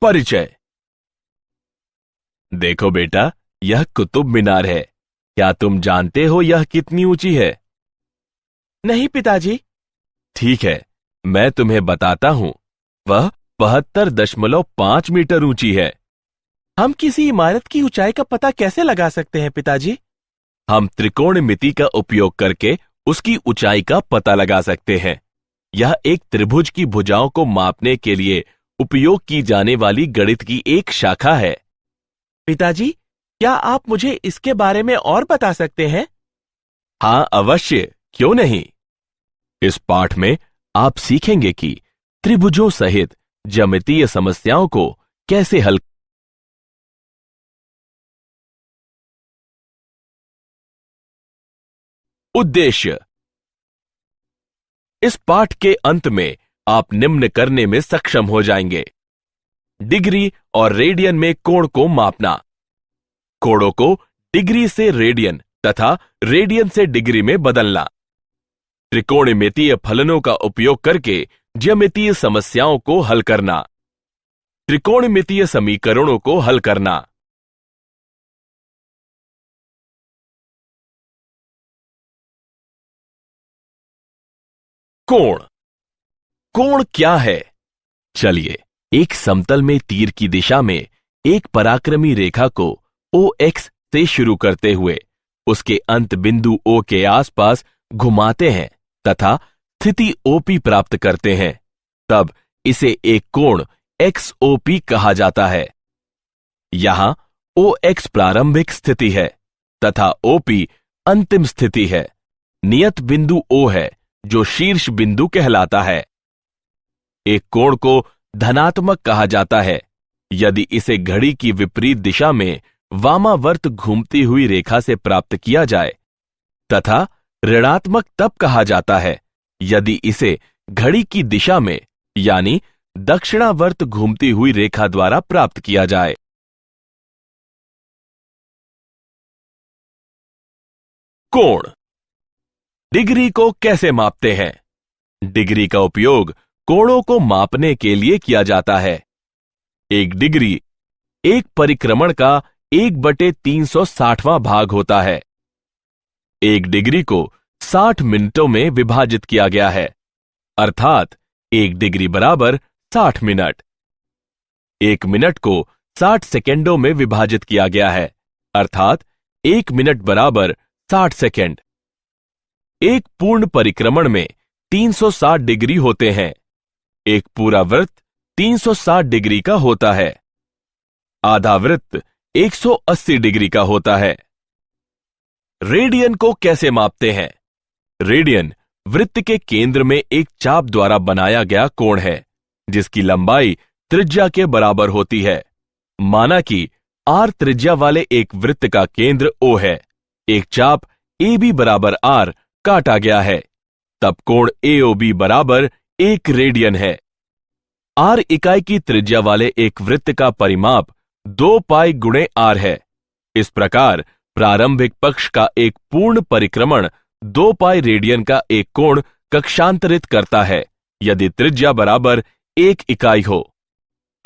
परिचय। देखो बेटा, यह कुतुब मीनार है। क्या तुम जानते हो यह कितनी ऊंची है? नहीं पिताजी। ठीक है, मैं तुम्हें बताता हूं। वह 72.5 मीटर ऊंची है। हम किसी इमारत की ऊंचाई का पता कैसे लगा सकते हैं पिताजी? हम त्रिकोणमिति का उपयोग करके उसकी ऊंचाई का पता लगा सकते हैं। यह एक त्रिभुज की भुजाओं को मापने के लिए उपयोग की जाने वाली गणित की एक शाखा है। पिताजी, क्या आप मुझे इसके बारे में और बता सकते हैं? हाँ अवश्य, क्यों नहीं। इस पाठ में आप सीखेंगे कि त्रिभुजों सहित ज्यामितीय समस्याओं को कैसे हल। उद्देश्य। इस पाठ के अंत में आप निम्न करने में सक्षम हो जाएंगे: डिग्री और रेडियन में कोण को मापना, कोणों को डिग्री से रेडियन तथा रेडियन से डिग्री में बदलना, त्रिकोणमितीय फलनों का उपयोग करके ज्यामितीय समस्याओं को हल करना, त्रिकोणमितीय समीकरणों को हल करना। कोण। कोण क्या है? चलिए, एक समतल में तीर की दिशा में एक पराक्रमी रेखा को OX से शुरू करते हुए उसके अंत बिंदु O के आसपास घुमाते हैं तथा स्थिति OP प्राप्त करते हैं, तब इसे एक कोण XOP कहा जाता है। यहां OX प्रारंभिक स्थिति है तथा OP अंतिम स्थिति है। नियत बिंदु O है जो शीर्ष बिंदु कहलाता है। एक कोण को धनात्मक कहा जाता है यदि इसे घड़ी की विपरीत दिशा में वामावर्त घूमती हुई रेखा से प्राप्त किया जाए, तथा ऋणात्मक तब कहा जाता है यदि इसे घड़ी की दिशा में यानी दक्षिणावर्त घूमती हुई रेखा द्वारा प्राप्त किया जाए। कोण। डिग्री को कैसे मापते हैं? डिग्री का उपयोग कोणों को मापने के लिए किया जाता है। एक डिग्री एक परिक्रमण का 1/360वां भाग होता है। एक डिग्री को 60 मिनटों में विभाजित किया गया है, अर्थात एक डिग्री बराबर 60 मिनट। एक मिनट को 60 सेकेंडों में विभाजित किया गया है, अर्थात एक मिनट बराबर 60 सेकेंड। एक पूर्ण परिक्रमण में 360 डिग्री होते हैं। एक पूरा वृत्त 360 डिग्री का होता है। आधा वृत्त 180 डिग्री का होता है। रेडियन को कैसे मापते हैं? रेडियन वृत्त के केंद्र में एक चाप द्वारा बनाया गया कोण है जिसकी लंबाई त्रिज्या के बराबर होती है। माना कि R त्रिज्या वाले एक वृत्त का केंद्र O है। एक चाप AB बराबर R काटा गया है, तब कोण AOB बराबर 1 रेडियन है। R इकाई की त्रिज्या वाले एक वृत्त का परिमाप 2 पाई गुणे R है। इस प्रकार प्रारंभिक पक्ष का एक पूर्ण परिक्रमण 2 पाई रेडियन का एक कोण कक्षांतरित करता है यदि त्रिज्या बराबर 1 इकाई हो।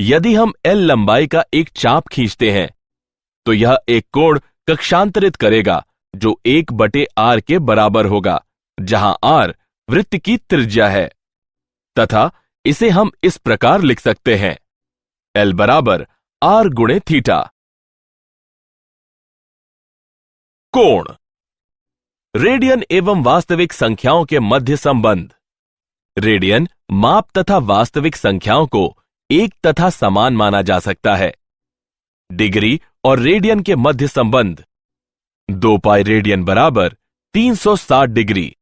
यदि हम L लंबाई का एक चाप खींचते हैं तो यह एक कोण कक्षांतरित करेगा जो 1/R के बराबर होगा, जहां R वृत्त की त्रिज्या है, तथा इसे हम इस प्रकार लिख सकते हैं: L बराबर R गुणे थीटा। कोण। रेडियन एवं वास्तविक संख्याओं के मध्य संबंध। रेडियन माप तथा वास्तविक संख्याओं को एक तथा समान माना जा सकता है। डिग्री और रेडियन के मध्य संबंध। 2 पाई रेडियन बराबर 360 डिग्री,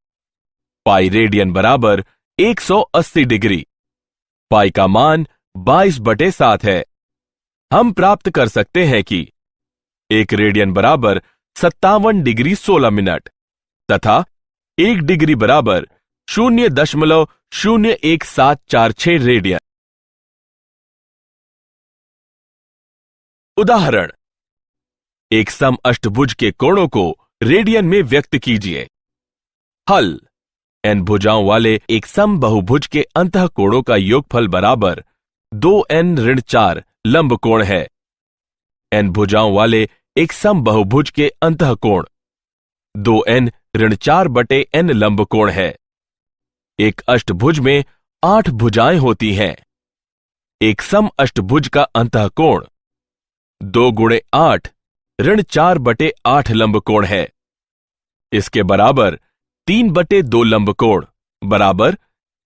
पाई रेडियन बराबर 180 डिग्री। पाई का मान 22/7 है। हम प्राप्त कर सकते हैं कि 1 रेडियन बराबर 57 डिग्री 16 मिनट तथा 1 डिग्री बराबर 0.01746 रेडियन। उदाहरण: एक समअष्टभुज के कोणों को रेडियन में व्यक्त कीजिए। हल: n भुजाओं वाले एक समबहुभुज के अंतःकोणों का योगफल बराबर 2n-4 लंब कोण है। n भुजाओं वाले एक समबहुभुज के अंतःकोण 2n-4/n लंब कोण है। एक अष्टभुज में 8 भुजाएं होती हैं। एक सम अष्टभुज का अंतःकोण 2x8-4/8 लंब कोण है। इसके बराबर 3/2 लंब कोण बराबर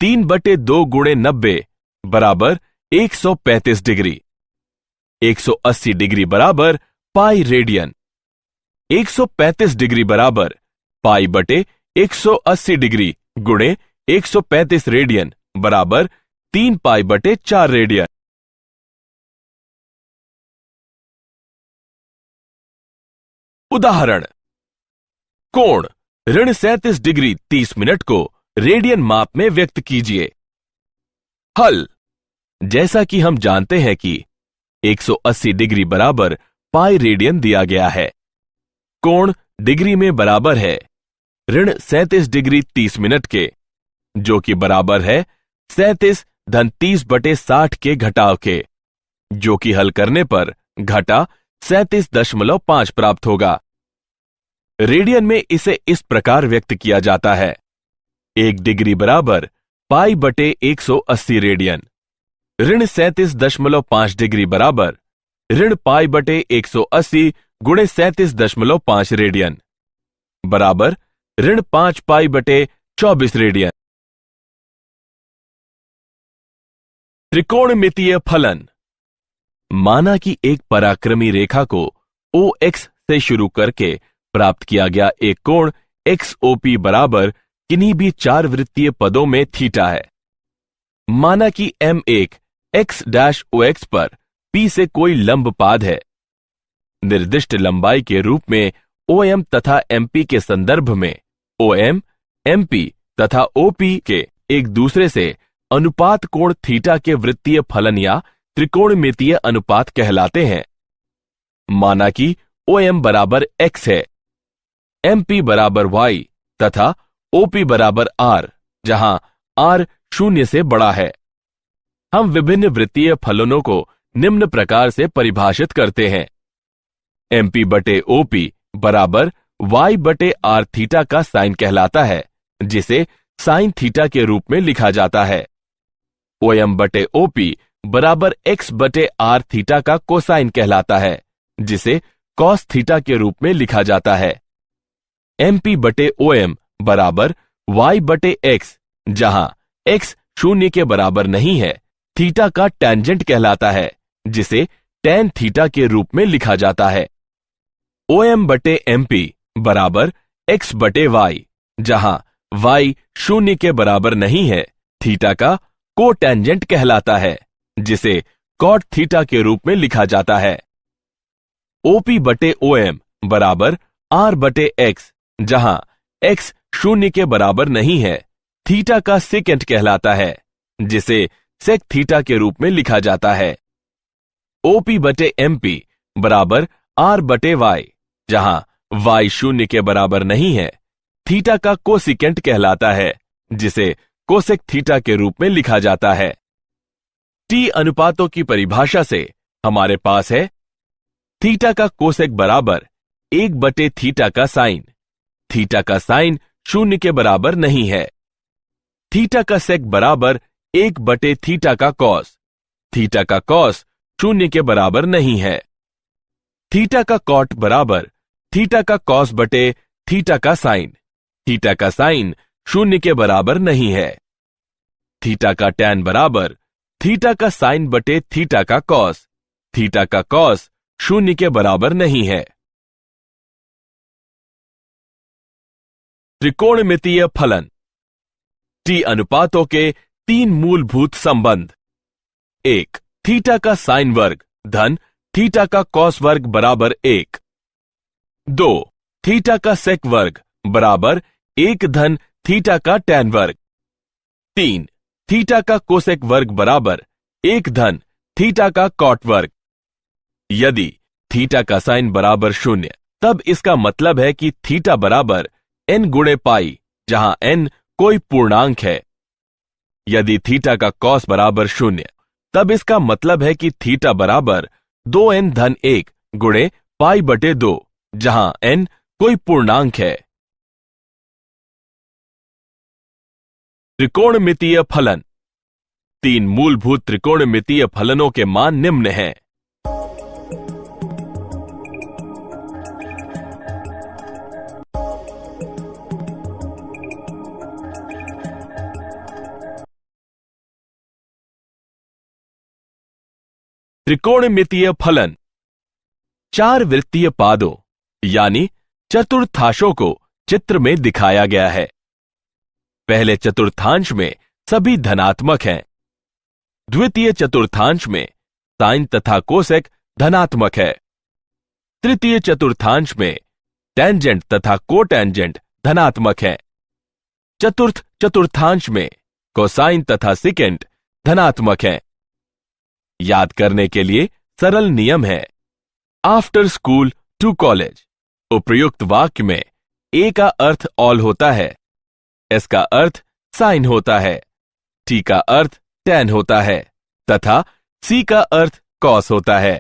3/2 × 90 बराबर 135 डिग्री। 180 डिग्री बराबर पाई रेडियन। 135 डिग्री बराबर पाई/180 डिग्री गुणे 135 रेडियन बराबर 3 पाई/4 रेडियन। उदाहरण: कोण -37 डिग्री 30 मिनट को रेडियन माप में व्यक्त कीजिए। हल: जैसा कि हम जानते हैं कि 180 डिग्री बराबर पाई रेडियन दिया गया है। कोण डिग्री में बराबर है -37 डिग्री 30 मिनट के, जो कि बराबर है 37-30/60 के घटाव के, जो कि हल करने पर घटा 37.5 प्राप्त होगा। रेडियन में इसे इस प्रकार व्यक्त किया जाता है: 1 डिग्री बराबर पाई/180 रेडियन। -37.5 डिग्री बराबर पाई/180 गुणे 37.5 रेडियन बराबर -5 पाई/24 रेडियन। त्रिकोणमितीय फलन: माना कि एक पराक्रमी रेखा को OX से शुरू करके प्राप्त किया गया एक कोण XOP बराबर किन्हीं भी 4 वृत्तीय पदों में थीटा है। माना कि M1 x-OX पर P से कोई लंब पाद है। निर्दिष्ट लंबाई के रूप में OM तथा MP के संदर्भ में OM, MP तथा OP के एक दूसरे से अनुपात कोण थीटा के वृत्तीय फलन या त्रिकोणमितीय अनुपात कहलाते हैं। माना कि OM बराबर x है, MP बराबर y तथा OP बराबर r, जहां r 0 से बड़ा है। हम विभिन्न वृत्तीय फलनों को निम्न प्रकार से परिभाषित करते हैं: MP/OP बराबर y/r थीटा का साइन कहलाता है, जिसे साइन थीटा के रूप में लिखा जाता है। OM/OP बराबर x/r थीटा का कोसाइन कहलाता है, जिसे कॉस थीटा के रूप में लिखा जाता है। MP/OM बराबर y/x, जहां x 0 के बराबर नहीं है, थीटा का टेंजेंट कहलाता है, जिसे tan थीटा के रूप में लिखा जाता है। OM/MP बराबर x/y, जहां y 0 के बराबर नहीं है, थीटा का कोटेंजेंट कहलाता है, जिसे cot थीटा के रूप में लिखा जाता है। OP/OM बराबर r/x, जहां x 0 के बराबर नहीं है, थीटा का सेकेंट कहलाता है, जिसे sec थीटा के रूप में लिखा जाता है। OP/MP बराबर r/y, जहां y 0 के बराबर नहीं है, थीटा का कोसिकेंट कहलाता है, जिसे कोसेक थीटा के रूप में लिखा जाता है। T अनुपातों की परिभाषा से हमारे पास है थीटा का कोसेक बराबर 1/थीटा का साइन। थीटा का साइन 0 के बराबर नहीं है। थीटा का सेक बराबर 1/थीटा का कॉस। थीटा का कॉस 0 के बराबर नहीं है। थीटा का कॉट बराबर थीटा का कॉस/थीटा का साइन। थीटा का साइन 0 के बराबर नहीं है। थीटा का टैन बराबर थीटा का साइन/थीटा का कॉस। थीटा का कॉस 0 के बराबर नहीं है। त्रिकोणमितीय फलन। टी अनुपातों के 3 मूलभूत संबंध। 1. थीटा का साइन वर्ग धन थीटा का कॉस वर्ग बराबर 1। 2. थीटा का सेक वर्ग बराबर 1 धन थीटा का टैन वर्ग। 3. थीटा का कोसेक वर्ग बराबर 1 धन थीटा का कॉट वर्ग। यदि थीटा का साइन बराबर 0, तब इसका मतलब है कि थीटा बराबर n गुणे पाई, जहां n कोई पूर्णांक है। यदि थीटा का कॉस बराबर 0, तब इसका मतलब है कि थीटा बराबर 2n-1 गुणे π/2, जहां n कोई पूर्णांक है। त्रिकोणमितीय फलन। 3 मूलभूत त्रिकोणमितीय फलनों के मान निम्न हैं। त्रिकोणमितीय फलन। 4 वृत्तीय पादों यानी चतुर्थांशों को चित्र में दिखाया गया है। पहले चतुर्थांश में सभी धनात्मक हैं। द्वितीय चतुर्थांश में साइन तथा कोसेक धनात्मक है। तृतीय चतुर्थांश में टेंजेंट तथा कोटेंजेंट धनात्मक है। चतुर्थ चतुर्थांश में कोसाइन तथा सिकेंट धनात्मक है। याद करने के लिए सरल नियम है। आफ्टर स्कूल टू कॉलेज उपयुक्त वाक्य में ए का अर्थ ऑल होता है, एस का अर्थ साइन होता है, टी का अर्थ टेन होता है तथा सी का अर्थ कॉस होता है।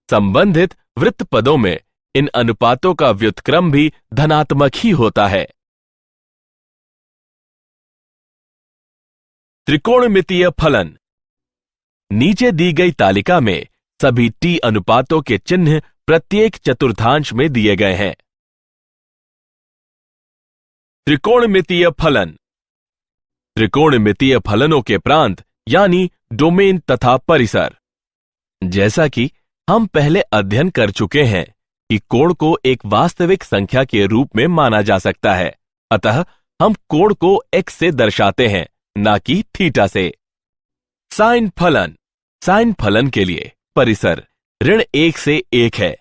संबंधित वृत्त पदों में इन अनुपातों का व्युत्क्रम भी धनात्मक ही होता है। त्रिकोणमितीय फलन। नीचे दी गई तालिका में सभी टी अनुपातों के चिन्ह प्रत्येक चतुर्थांश में दिए गए हैं। त्रिकोणमितीय फलन। त्रिकोणमितीय फलनों के प्रांत यानी डोमेन तथा परिसर। जैसा कि हम पहले अध्ययन कर चुके हैं कि कोण को एक वास्तविक संख्या के रूप में माना जा सकता है, अतः हम कोण को x से दर्शाते हैं, ना कि थीटा से। साइन फलन। साइन फलन के लिए परिसर ऋण 1 से 1 है।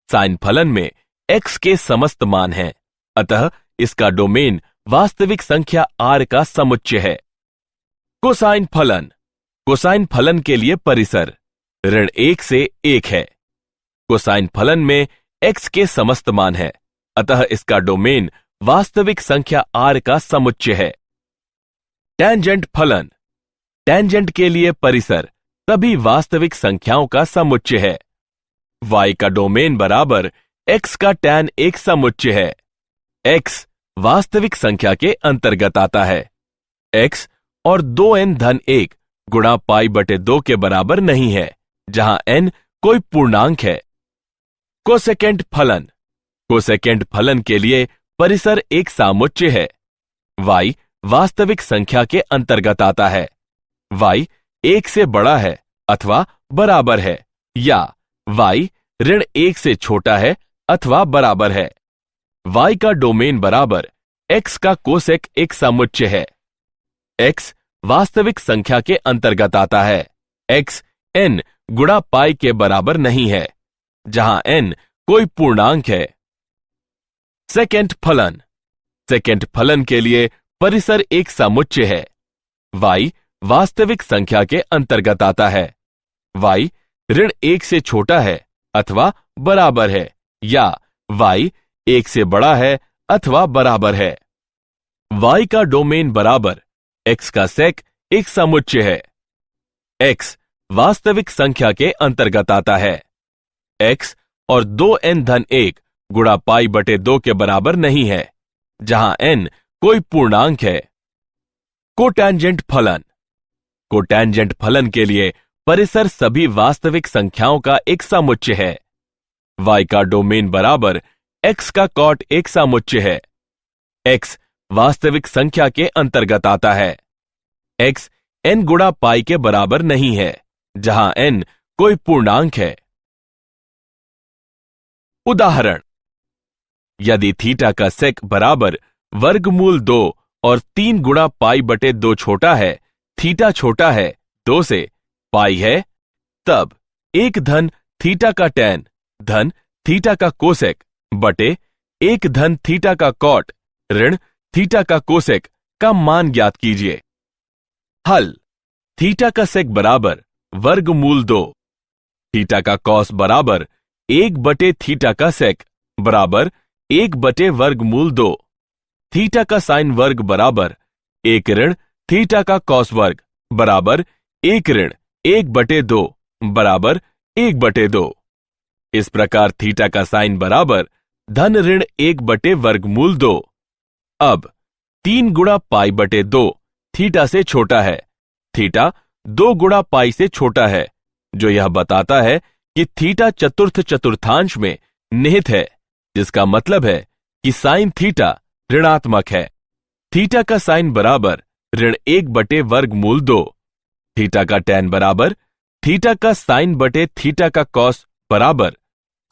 साइन फलन में x के समस्त मान हैं, अतः इसका डोमेन वास्तविक संख्या r का समुच्चय है। कोसाइन फलन। कोसाइन फलन के लिए परिसर ऋण 1 से 1 है। कोसाइन फलन में x के समस्त मान है, अतः इसका डोमेन वास्तविक संख्या r का समुच्चय है। टेंजेंट फलन। टेंजेंट के लिए परिसर सभी वास्तविक संख्याओं का समुच्चय है। y का डोमेन बराबर x का tan एक समुच्चय है। x वास्तविक संख्या के अंतर्गत आता है। x और 2n-1 गुणा π/2 के बराबर नहीं है, जहां n कोई पूर्णांक है। कोसेकेंट फलन। कोसेकेंट फलन के लिए परिसर एक सामुच्चय है। y वास्तविक संख्या के अंतर्गत आता है। y 1 से बड़ा है अथवा बराबर है, या y ऋण 1 से छोटा है अथवा बराबर है। y का डोमेन बराबर x का कोसेक एक समुच्चय है। x वास्तविक संख्या के अंतर्गत आता है। x n गुणा पाई के बराबर नहीं है, जहां n कोई पूर्णांक है। सेकेंड फलन। सेकेंड फलन के लिए परिसर एक समुच्चय है। y वास्तविक संख्या के अंतर्गत आता है। y ऋण 1 से छोटा है अथवा बराबर है, या y 1 से बड़ा है अथवा बराबर है। y का डोमेन बराबर x का सेक एक समुच्चय है। x वास्तविक संख्या के अंतर्गत आता है। x और 2n-1 गुणा π/2 के बराबर नहीं है, जहां n कोई पूर्णांक है। कोटेंजेंट फलन। कोटेंजेंट फलन के लिए परिसर सभी वास्तविक संख्याओं का एक समुच्चय है। y का डोमेन बराबर x का कॉट एक समुच्चय है। x वास्तविक संख्या के अंतर्गत आता है। x n गुणा पाई के बराबर नहीं है, जहां n कोई पूर्णांक है। उदाहरण, यदि थीटा का सेक बराबर वर्गमूल 2 और 3 गुणा π/2 छोटा है, थीटा छोटा है 2 से, पाई है, तब 1 धन थीटा का टैन धन थीटा का कोसेक बटे 1 धन थीटा का कॉट ऋण थीटा का कोसेक का मान ज्ञात कीजिए। हल। थीटा का सेक बराबर वर्गमूल 2, थीटा का कॉस बराबर 1 बटे थीटा का सेक बराबर 1 बटे वर्गमूल 2, थीटा का साइन वर्ग बराबर 1 ऋण थीटा का कॉस वर्ग बराबर 1 ऋण 1/2 बराबर 1/2। इस प्रकार थीटा का साइन बराबर धन ऋण 1/वर्गमूल 2। अब 3 गुणा π/2 थीटा से छोटा है। थीटा 2 गुणा पाई से छोटा है, जो यह बताता है कि थीटा चतुर्थ चतुर्थांश में निहित है, जिसका मतलब है कि साइन थीटा ऋणात्मक है। थीटा का साइन बराबर ऋण 1/वर्गमूल 2। थीटा का टैन बराबर थीटा का साइन बटे थीटा का कॉस बराबर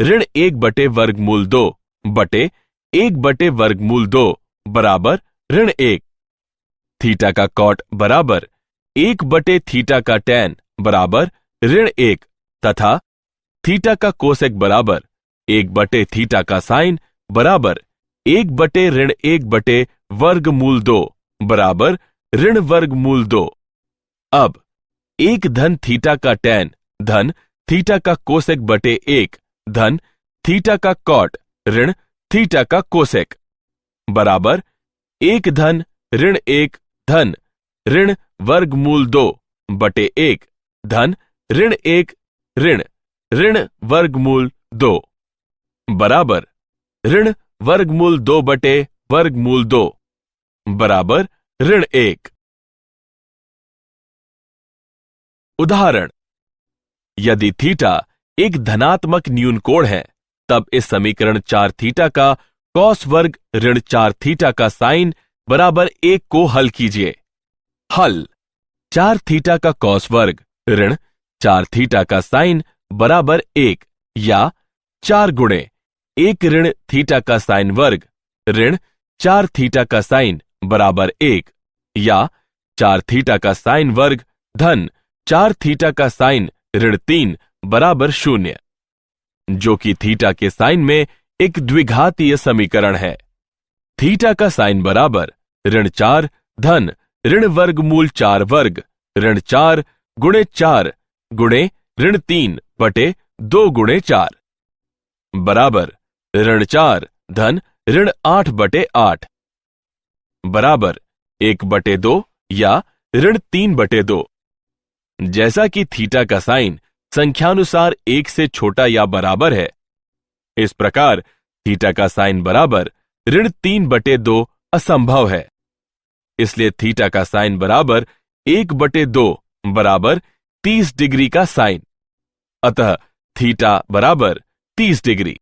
ऋण 1/वर्गमूल 2 बटे 1/वर्गमूल 2 बराबर ऋण 1। थीटा का कॉट बराबर 1/थीटा का टैन बराबर ऋण 1 तथा थीटा का कोसेक बराबर 1/थीटा का साइन बराबर 1/1/वर्गमूल 2 बराबर ऋण वर्गमूल 2। अब 1 धन थीटा का टैन धन थीटा का कोसेक बटे 1 धन थीटा का कॉट ऋण थीटा का कोसेक बराबर 1 धन ऋण 1 धन ऋण वर्गमूल 2 बटे 1 धन ऋण 1 ऋण ऋण वर्गमूल 2 बराबर ऋण वर्गमूल 2 बटे वर्गमूल 2 बराबर ऋण 1। उदाहरण, यदि थीटा एक धनात्मक न्यून कोण है, तब इस समीकरण 4 थीटा का कॉस वर्ग ऋण 4 थीटा का साइन बराबर 1 को हल कीजिए। हल 4 थीटा का कॉस वर्ग ऋण 4 थीटा का साइन बराबर 1 या 4 गुणे 1 ऋण थीटा का साइन वर्ग ऋण 4 थीटा का साइन बराबर 1 या 4 थीटा का साइन वर्ग धन 4 थीटा का साइन ऋण 3 बराबर 0, जो कि थीटा के साइन में एक द्विघातीय समीकरण है। थीटा का साइन बराबर ऋण 4 धन ऋण वर्गमूल 4 वर्ग ऋण 4 गुणे 4 गुणे ऋण 3 बटे 2 गुणे 4 बराबर ऋण 4 धन ऋण 8 बटे 8 बराबर 1/2 या ऋण 3/2। जैसा कि थीटा का साइन संख्यानुसार 1 से छोटा या बराबर है, इस प्रकार थीटा का साइन बराबर ऋण 3/2 असंभव है। इसलिए थीटा का साइन बराबर 1/2 बराबर 30 डिग्री का साइन। अतः थीटा बराबर 30 डिग्री।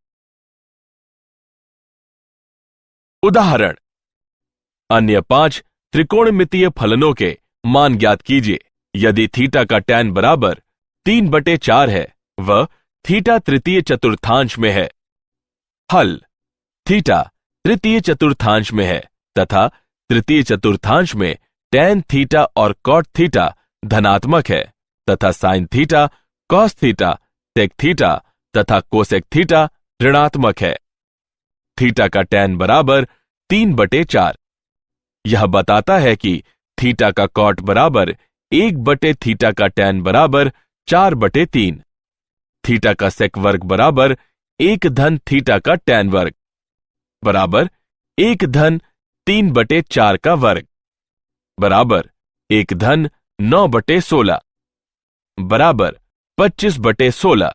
उदाहरण, अन्य 5 त्रिकोणमितीय फलनों के मान ज्ञात कीजिए। यदि थीटा का टैन बराबर 3/4 है व थीटा तृतीय चतुर्थांश में है। हल, थीटा तृतीय चतुर्थांश में है तथा तृतीय चतुर्थांश में टैन थीटा और कॉट थीटा धनात्मक है तथा sine theta, cos theta, sec theta तथा कोसेक थीटा ऋणात्मक है। थीटा का टैन बराबर 3/4। यह बताता है कि थीटा का कॉट बराबर 1/थीटा का टैन बराबर 4/3। थीटा का सेक वर्ग बराबर 1 धन थीटा का टैन वर्ग बराबर 1 धन 3/4 का वर्ग बराबर 1 धन 9/16 बराबर 25/16।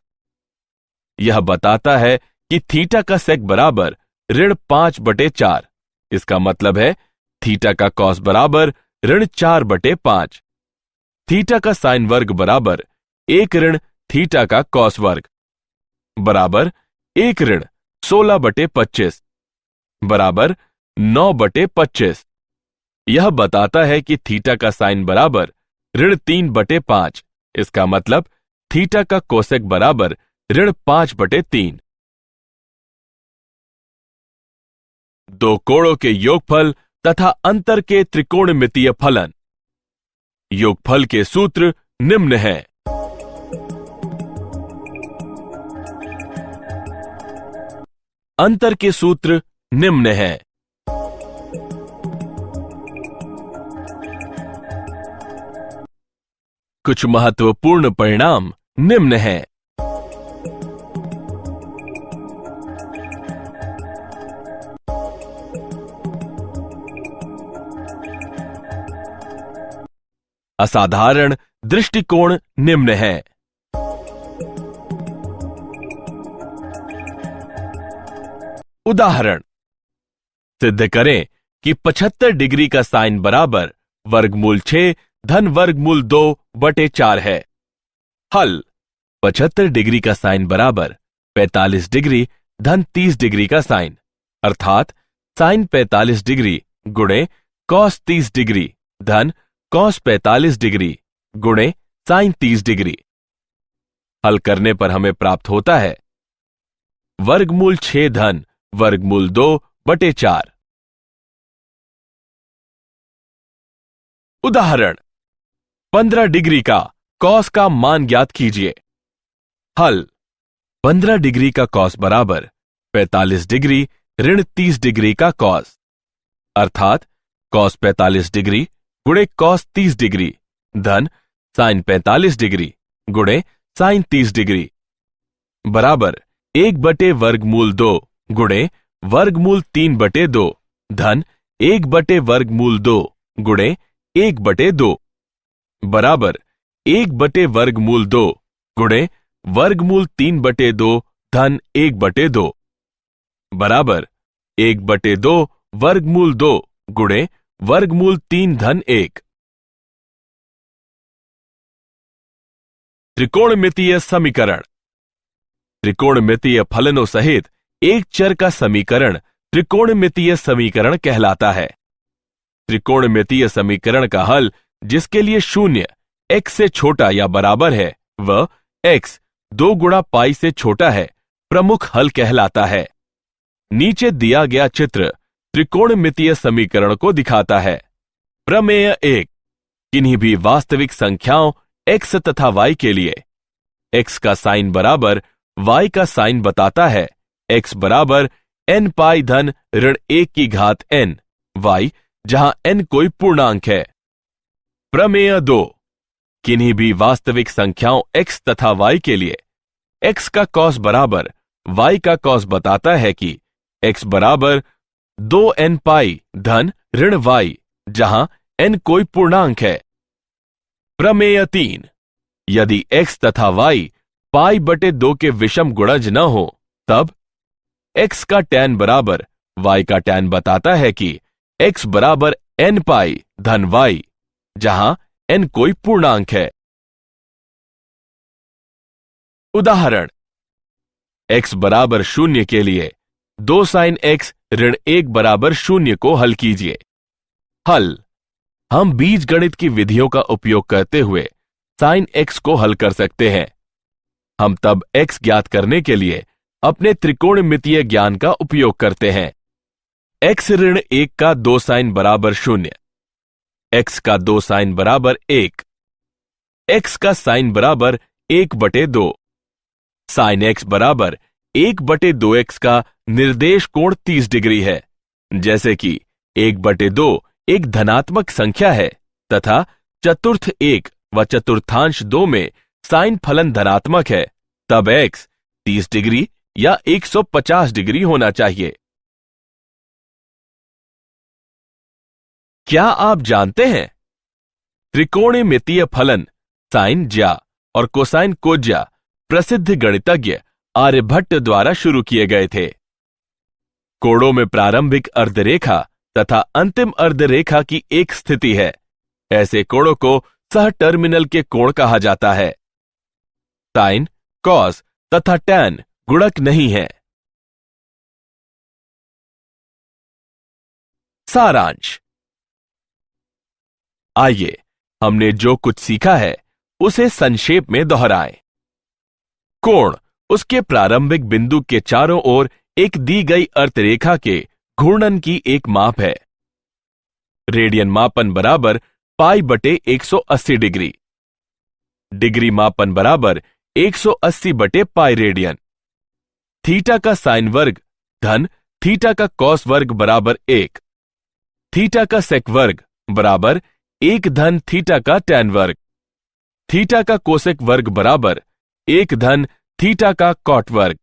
यह बताता है कि थीटा का सेक बराबर ऋण 5/4। इसका मतलब है थीटा का कॉस बराबर ऋण 4/5। थीटा का साइन वर्ग बराबर 1 ऋण थीटा का कॉस वर्ग बराबर 1 ऋण 16/25 बराबर 9/25। यह बताता है कि थीटा का साइन बराबर ऋण 3/5। इसका मतलब थीटा का कोसेक बराबर ऋण 5/3। दो कोणों के योगफल तथा अंतर के त्रिकोणमितीय फलन। योगफल के सूत्र निम्न हैं। अंतर के सूत्र निम्न हैं। कुछ महत्वपूर्ण परिणाम निम्न हैं। असाधारण दृष्टिकोण निम्न हैं। उदाहरण, सिद्ध करें कि 75 डिग्री का साइन बराबर वर्गमूल 6 धन वर्गमूल 2 बटे 4 है। हल, 75 डिग्री का साइन बराबर 45 डिग्री धन 30 डिग्री का साइन, अर्थात साइन 45 डिग्री गुणे कॉस 30 डिग्री धन कॉस 45 डिग्री गुणे साइन 30 डिग्री। हल करने पर हमें प्राप्त होता है वर्गमूल 6 धन वर्गमूल 2 बटे 4। उदाहरण, 15 डिग्री का कॉस का मान ज्ञात कीजिए। हल, 15 डिग्री का कॉस बराबर 45 डिग्री ऋण 30 डिग्री का कॉस, अर्थात कॉस 45 डिग्री गुणे कॉस 30 डिग्री धन साइन 45 डिग्री गुणे साइन 30 डिग्री बराबर 1 बटे वर्गमूल 2 गुणे वर्गमूल 3 बटे 2 धन 1 बटे वर्गमूल 2 गुणे 1 बटे 2 बराबर 1 बटे वर्गमूल 2 गुणे वर्गमूल 3 बटे 2 धन 1 बटे 2 बराबर 1 बटे 2 वर्गमूल 2 गुणे वर्गमूल 3 धन 1। त्रिकोणमितीय समीकरण। त्रिकोणमितीय फलनों सहित एक चर का समीकरण त्रिकोणमितीय समीकरण कहलाता है। त्रिकोणमितीय समीकरण का हल जिसके लिए शून्य x से छोटा या बराबर है वह x 2 गुणा पाई से छोटा है प्रमुख हल कहलाता है। नीचे दिया गया चित्र त्रिकोणमितीय समीकरण को दिखाता है। प्रमेय 1, किन्हीं भी वास्तविक संख्याओं x तथा y के लिए x का साइन बराबर y का साइन बताता है x बराबर n पाई धन ऋण 1 की घात n y, जहां n कोई पूर्णांक है। प्रमेय 2, किन्हीं भी वास्तविक संख्याओं x तथा y के लिए x का कॉस बराबर y का कॉस बताता है कि x बराबर 2n पाई धन ऋण y, जहां n कोई पूर्णांक है। प्रमेय 3, यदि x तथा y पाई बटे 2 के विषम गुणज न हो तब x का tan बराबर y का tan बताता है कि x बराबर n पाई धन y, जहां n कोई पूर्णांक है। उदाहरण, x बराबर 0 के लिए 2 साइन x ऋण 1 बराबर 0 को हल कीजिए। हल, हम बीजगणित की विधियों का उपयोग करते हुए साइन x को हल कर सकते हैं। हम तब x ज्ञात करने के लिए अपने त्रिकोणमितीय ज्ञान का उपयोग करते हैं। x ऋण 1 का 2 साइन बराबर 0, x का 2 साइन बराबर 1, x का साइन बराबर 1 बटे 2, साइन x बराबर 1 बटे 2x का निर्देश कोण 30 डिग्री है। जैसे कि 1 बटे 2 एक धनात्मक संख्या है तथा चतुर्थ 1 व चतुर्थांश 2 में साइन फलन धनात्मक है, तब x 30 डिग्री या 150 डिग्री होना चाहिए। क्या आप जानते हैं त्रिकोणमितीय फलन साइन ज्या और कोसाइन कोज्या प्रसिद्ध गणितज्ञ आर्यभट्ट द्वारा शुरू किए गए थे। कोणों में प्रारंभिक अर्धरेखा तथा अंतिम अर्धरेखा की एक स्थिति है। ऐसे कोणों को सह टर्मिनल के कोण कहा जाता है। साइन, कॉस तथा टैन गुणक नहीं है। सारांश। आइए हमने जो कुछ सीखा है उसे संक्षेप में दोहराएं। कोण उसके प्रारंभिक बिंदु के चारों ओर एक दी गई अर्धरेखा के घूर्णन की एक माप है। रेडियन मापन बराबर पाई बटे 180 डिग्री, डिग्री मापन बराबर 180 बटे पाई रेडियन, थीटा का साइन वर्ग धन थीटा का कॉस वर्ग बराबर 1, थीटा का सेक वर्ग बराबर 1 धन थीटा का टैन वर्ग, थीटा का कोसेक वर्ग बराबर 1 धन थीटा का कॉट वर्ग।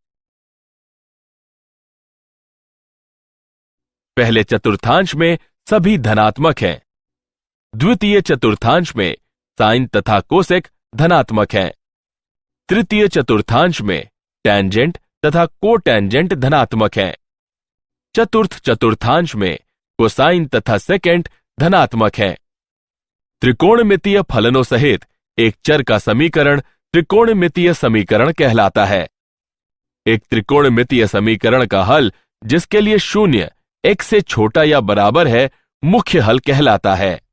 पहले चतुर्थांश में सभी धनात्मक हैं, द्वितीय चतुर्थांश में साइन तथा कोसेक धनात्मक हैं। तृतीय चतुर्थांश में टैंजेंट तथा कोटैंजेंट धनात्मक हैं। चतुर्थ चतुर्थांश में कोसाइन तथा सेकेंट धनात्मक हैं। त्रिकोणमितीय फलनों सहित एक चर का समीकरण त्रिकोणमितीय समीकरण कहलाता है। एक त्रिकोणमितीय समीकरण का हल जिसके लिए शून्य x से छोटा या बराबर है मुख्य हल कहलाता है।